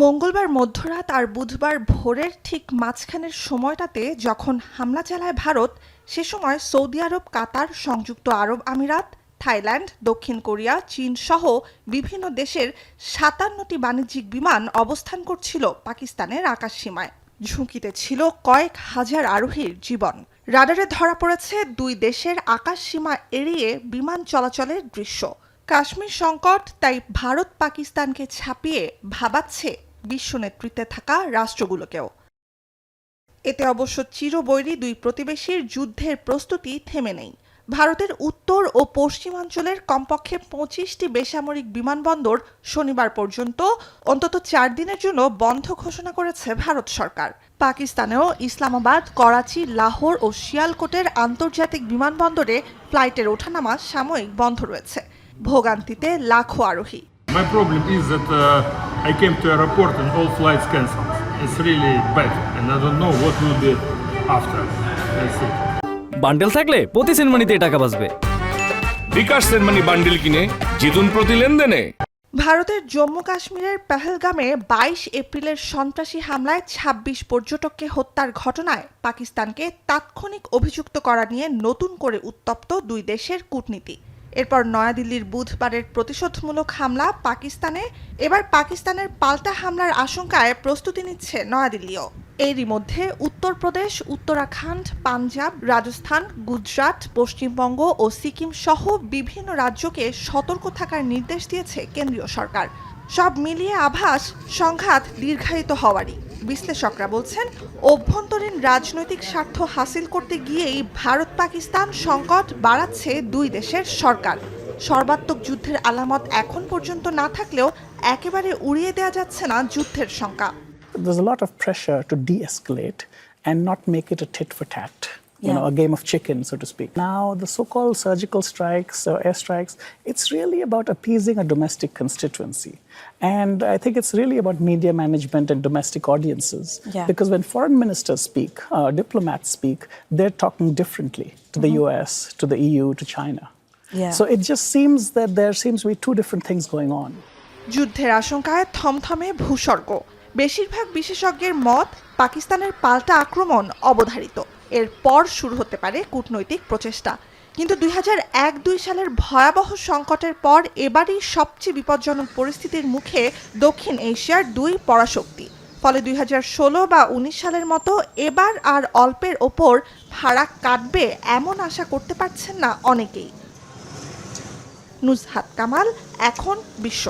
মঙ্গলবার মধ্যরাত আর বুধবার ভোরের ঠিক মাঝখানের সময়টাতে যখন হামলা চালায় ভারত, সে সময় সৌদি আরব, কাতার, সংযুক্ত আরব আমিরাত, থাইল্যান্ড, দক্ষিণ কোরিয়া, চীন সহ বিভিন্ন দেশের ৫৭টি বাণিজ্যিক বিমান অবস্থান করছিল পাকিস্তানের আকাশসীমায়। ঝুঁকিতে ছিল কয়েক হাজার আরোহীর জীবন। রাডারে ধরা পড়েছে দুই দেশের আকাশসীমা এড়িয়ে বিমান চলাচলের দৃশ্য। কাশ্মীর সংকট তাই ভারত পাকিস্তানকে ছাপিয়ে ভাবাচ্ছে বিশ্ব নেতৃত্বে থাকা রাষ্ট্রগুলোকেও। এতে অবশ্য চিরবৈরী দুই প্রতিবেশীর যুদ্ধের প্রস্তুতি থেমে নেই। ভারতের উত্তর ও পশ্চিমাঞ্চলের কমপক্ষে ২৫টি বেসামরিক বিমানবন্দর শনিবার পর্যন্ত অন্তত ৪ দিনের জন্য বন্ধ ঘোষণা করেছে ভারত সরকার। পাকিস্তানেও ইসলামাবাদ, করাচি, লাহোর ও শিয়ালকোটের আন্তর্জাতিক বিমানবন্দরে ফ্লাইটের ওঠানামা সাময়িক বন্ধ রয়েছে। ভোগান্তিতে লাখো আরোহী। My problem is that I came to airport and all flights cancelled. It's really bad and I don't know what will be after. Let's see. Bundle থাকলে প্রতি সেনমানিতে টাকা বাঁচবে। বিকাশ সেনমানি বান্ডেল কিনে জিতুন প্রতি লেনদেনে। ভারতের জম্মু কাশ্মীরের পেহেলগামে ২২ এপ্রিলের সন্ত্রাসী হামলায় ২৬ পর্যটককে হত্যার ঘটনায় পাকিস্তানকে তাৎক্ষণিক অভিযুক্ত করা নিয়ে নতুন করে উত্তপ্ত দুই দেশের কূটনীতি। এরপর নয়াদিল্লির বুধবারের প্রতিশোধমূলক হামলা পাকিস্তানে, এবার পাকিস্তানের পাল্টা হামলার আশঙ্কায় প্রস্তুতি নিচ্ছে নয়াদিল্লিও। এরই মধ্যে উত্তরপ্রদেশ, উত্তরাখণ্ড, পাঞ্জাব, রাজস্থান, গুজরাট, পশ্চিমবঙ্গ ও সিকিম সহ বিভিন্ন রাজ্যকে সতর্ক থাকার নির্দেশ দিয়েছে কেন্দ্রীয় সরকার। সব মিলিয়ে আভাস সংঘাত দীর্ঘায়িত হওয়ারই। বিশ্লেষকরা বলছেন, অভ্যন্তরীণ রাজনৈতিক স্বার্থ হাসিল করতে গিয়েই ভারত পাকিস্তান সংকট বাড়াচ্ছে দুই দেশের সরকার। সর্বাত্মক যুদ্ধের আলামত এখন পর্যন্ত না থাকলেও একেবারে উড়িয়ে দেওয়া যাচ্ছে না যুদ্ধের শঙ্কা। There's a lot of pressure to de-escalate and not make it a tit for tat. You know, a game of chicken, so to speak. Now, the so-called surgical strikes or airstrikes, it's really about appeasing a domestic constituency. And I think it's really about media management and domestic audiences. Because when foreign ministers speak, diplomats speak, they're talking differently to the US, to the EU, to China. So it just seems that there seems to be two different things going on. যুদ্ধের আশঙ্কায় থমথমে ভূস্বর্গ। বেশিরভাগ বিশেষজ্ঞের মত, পাকিস্তানের পাল্টা আক্রমণ অবধারিত। এরপর শুরু হতে পারে কূটনৈতিক প্রচেষ্টা। কিন্তু ২০০১-২ সালের ভয়াবহ সংকটের পর এবারই সবচেয়ে বিপজ্জনক পরিস্থিতির মুখে দক্ষিণ এশিয়ার দুই পরাশক্তি। ফলে ২০১৬ বা ১৯ সালের মতো এবার আর অল্পের ওপর ফারাক কাটবে এমন আশা করতে পারছেন না অনেকেই। নুজহাত কামাল, এখন বিশ্ব।